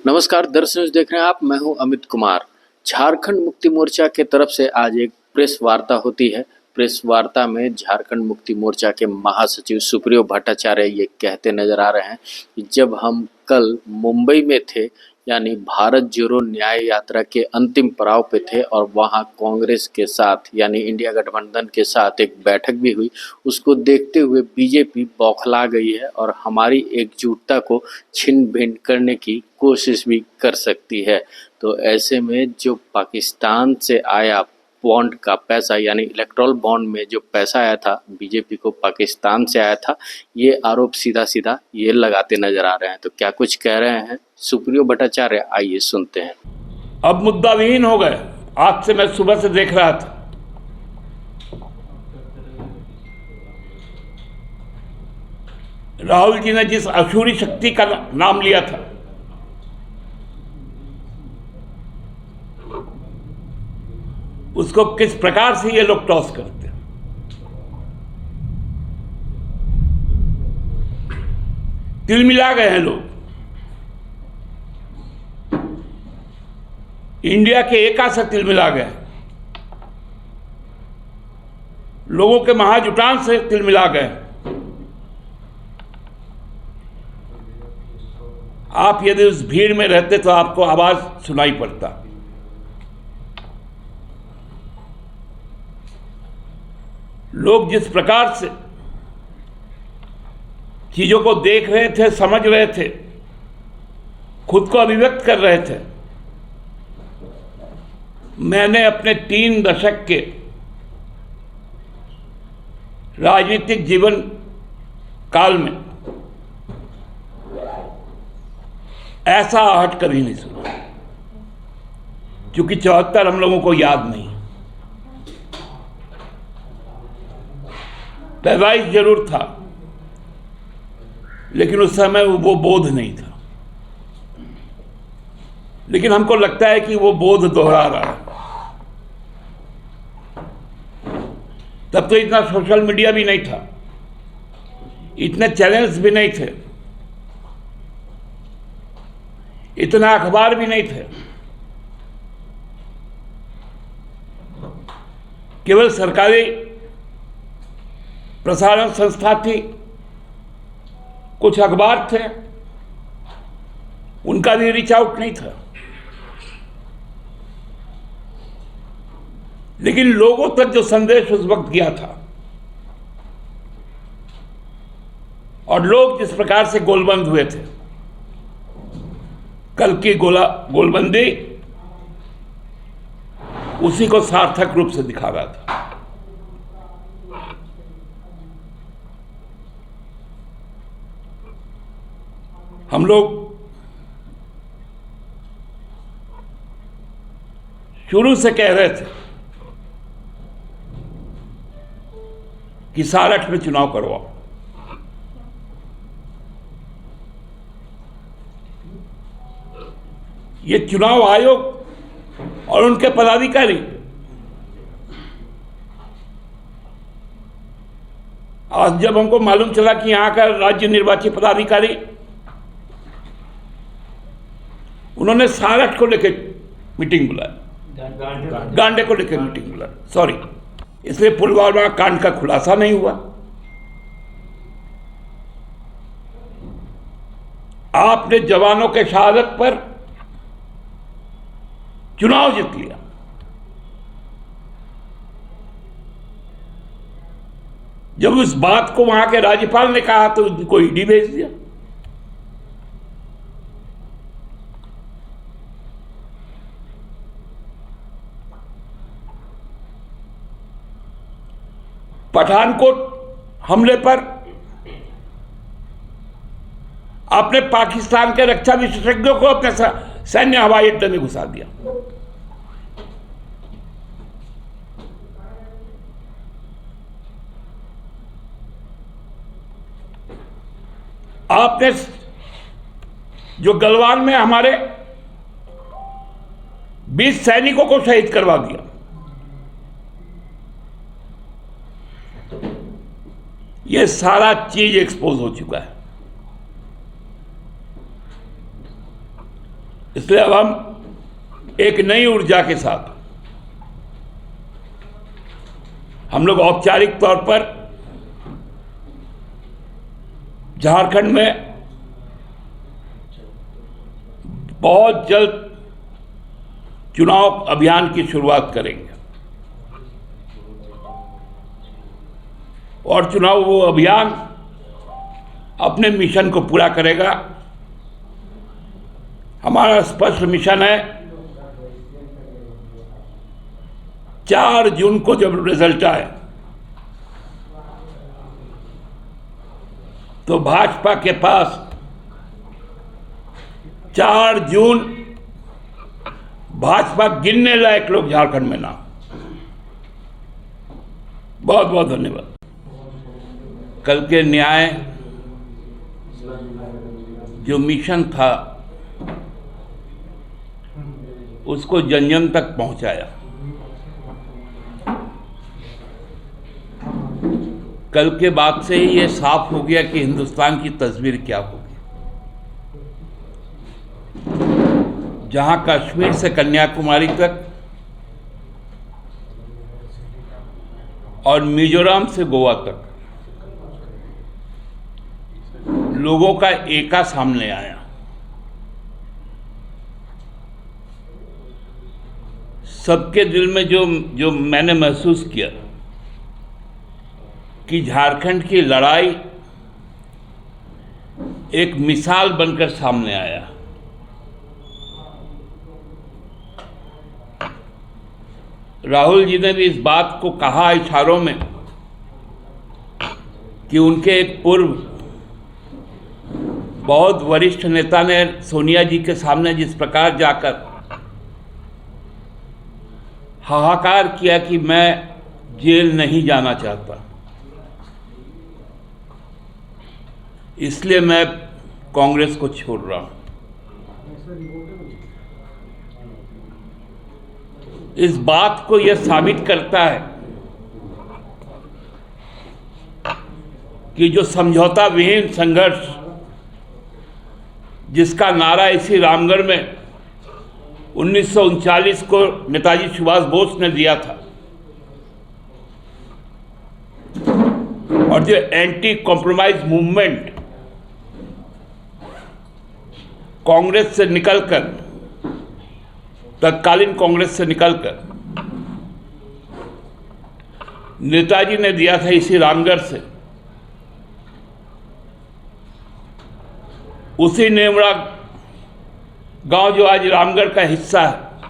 नमस्कार दर्शक देख रहे हैं आप। मैं हूं अमित कुमार। झारखंड मुक्ति मोर्चा के तरफ से आज एक प्रेस वार्ता होती है। प्रेस वार्ता में झारखंड मुक्ति मोर्चा के महासचिव सुप्रियो भट्टाचार्य ये कहते नजर आ रहे हैं कि जब हम कल मुंबई में थे, यानी भारत जोड़ो न्याय यात्रा के अंतिम पड़ाव पे थे और वहां कांग्रेस के साथ यानी इंडिया गठबंधन के साथ एक बैठक भी हुई। उसको देखते हुए बीजेपी बौखला गई है और हमारी एकजुटता को छिन भिन करने की कोशिश भी कर सकती है। तो ऐसे में जो पाकिस्तान से आया बॉन्ड का पैसा यानी इलेक्ट्रल बॉन्ड में जो पैसा आया था बीजेपी को, पाकिस्तान से आया था, ये आरोप सीधा सीधा ये लगाते नजर आ रहे हैं। तो क्या कुछ कह रहे हैं सुप्रियो भट्टाचार्य, आइए सुनते हैं। अब मुद्दा विहीन हो गए। आज से मैं सुबह से देख रहा था, राहुल जी ने जिस अशूरी शक्ति का नाम लिया था, उसको किस प्रकार से ये लोग टॉस करते हैं। तिलमिला गए हैं लोग। इंडिया के एका से तिलमिला गए, लोगों के महाजुटान से तिलमिला गए। आप यदि उस भीड़ में रहते तो आपको आवाज सुनाई पड़ता। लोग जिस प्रकार से चीजों को देख रहे थे, समझ रहे थे, खुद को अभिव्यक्त कर रहे थे, मैंने अपने 3 दशक के राजनीतिक जीवन काल में ऐसा आहट कभी नहीं सुना। क्योंकि 74 हम लोगों को याद नहीं, पैदाइश जरूर था, लेकिन उस समय वो बोध नहीं था। लेकिन हमको लगता है कि वो बोध दोहरा रहा है। तब तो इतना सोशल मीडिया भी नहीं था, इतने चैनल्स भी नहीं थे, इतना अखबार भी नहीं थे। केवल सरकारी प्रसारण संस्था थी, कुछ अखबार थे, उनका भी रीच आउट नहीं था। लेकिन लोगों तक जो संदेश उस वक्त गया था और लोग जिस प्रकार से गोलबंद हुए थे, कल की गोलबंदी उसी को सार्थक रूप से दिखा रहा था। हम लोग शुरू से कह रहे थे कि सारठ में चुनाव करवाओ। ये चुनाव आयोग और उनके पदाधिकारी आज जब हमको मालूम चला कि यहां का राज्य निर्वाचित पदाधिकारी, उन्होंने सारठ को लेकर मीटिंग बुलाया, गांडे को लेकर मीटिंग बुलाया, सॉरी, इसलिए पुलवामा कांड का खुलासा नहीं हुआ। आपने जवानों के शहादत पर चुनाव जीत लिया। जब उस बात को वहां के राज्यपाल ने कहा तो उनको ईडी भेज दिया। पठानकोट हमले पर आपने पाकिस्तान के रक्षा विशेषज्ञों को अपने सैन्य हवाई अड्डे में घुसा दिया। आपने जो गलवान में हमारे 20 सैनिकों को शहीद करवा दिया। ये सारा चीज एक्सपोज हो चुका है। इसलिए अब हम एक नई ऊर्जा के साथ हम लोग औपचारिक तौर पर झारखंड में बहुत जल्द चुनाव अभियान की शुरुआत करेंगे और चुनाव वो अभियान अपने मिशन को पूरा करेगा। हमारा स्पष्ट मिशन है 4 जून को जब रिजल्ट आए तो भाजपा के पास 4 जून भाजपा गिनने लायक लोग झारखंड में ना। बहुत बहुत धन्यवाद। कल के न्याय जो मिशन था उसको जन जन तक पहुंचाया। कल के बाद से ही ये साफ हो गया कि हिंदुस्तान की तस्वीर क्या होगी। जहां कश्मीर से कन्याकुमारी तक और मिजोरम से गोवा तक लोगों का एका सामने आया। सबके दिल में जो मैंने महसूस किया कि झारखंड की लड़ाई एक मिसाल बनकर सामने आया। राहुल जी ने भी इस बात को कहा इशारों में कि उनके एक पूर्व बहुत वरिष्ठ नेता ने सोनिया जी के सामने जिस प्रकार जाकर हाहाकार किया कि मैं जेल नहीं जाना चाहता, इसलिए मैं कांग्रेस को छोड़ रहा हूं। इस बात को यह साबित करता है कि जो समझौता विहीन संघर्ष जिसका नारा इसी रामगढ़ में 1939 को नेताजी सुभाष बोस ने दिया था और जो एंटी कॉम्प्रोमाइज मूवमेंट कांग्रेस से निकलकर, तत्कालीन कांग्रेस से निकलकर नेताजी ने दिया था इसी रामगढ़ से, उसी नेमरा गांव जो आज रामगढ़ का हिस्सा है,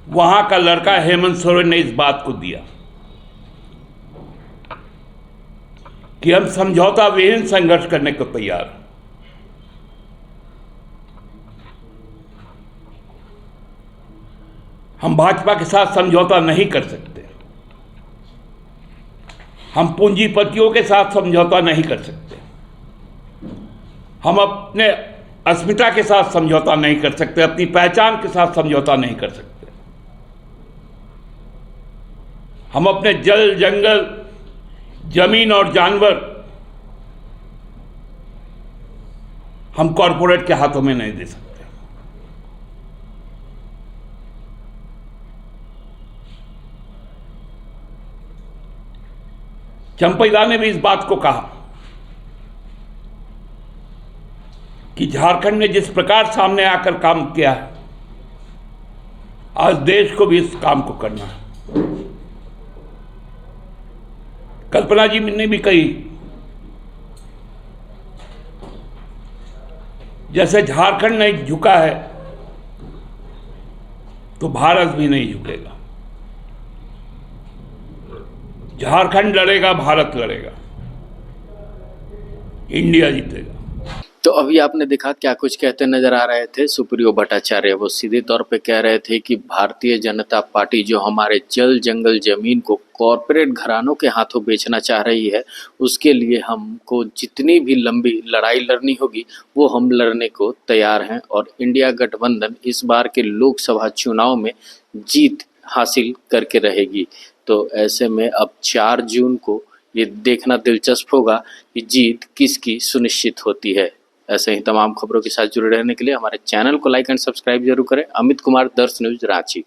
वहां का लड़का हेमंत सोरेन ने इस बात को दिया कि हम समझौता विहीन संघर्ष करने को तैयार हैं। हम भाजपा के साथ समझौता नहीं कर सकते, हम पूंजीपतियों के साथ समझौता नहीं कर सकते, हम अपने अस्मिता के साथ समझौता नहीं कर सकते, अपनी पहचान के साथ समझौता नहीं कर सकते। हम अपने जल, जंगल, जमीन और जानवर हम कॉरपोरेट के हाथों में नहीं दे सकते। चंपैदा ने भी इस बात को कहा कि झारखंड ने जिस प्रकार सामने आकर काम किया है, आज देश को भी इस काम को करना है। कल्पना जी ने भी कही, जैसे झारखंड नहीं झुका है तो भारत भी नहीं झुकेगा। झारखंड लड़ेगा, भारत लड़ेगा, इंडिया जीतेगा। तो अभी आपने देखा क्या कुछ कहते नजर आ रहे थे सुप्रियो भट्टाचार्य। वो सीधे तौर पे कह रहे थे कि भारतीय जनता पार्टी जो हमारे जल, जंगल, जमीन को कॉरपोरेट घरानों के हाथों बेचना चाह रही है, उसके लिए हमको जितनी भी लंबी लड़ाई लड़नी होगी वो हम लड़ने को तैयार हैं और इंडिया गठबंधन इस बार के लोकसभा चुनाव में जीत हासिल करके रहेगी। तो ऐसे में अब 4 जून को ये देखना दिलचस्प होगा कि जीत किसकी सुनिश्चित होती है। ऐसे ही तमाम खबरों के साथ जुड़े रहने के लिए हमारे चैनल को लाइक एंड सब्सक्राइब जरूर करें। अमित कुमार, दर्श न्यूज, रांची।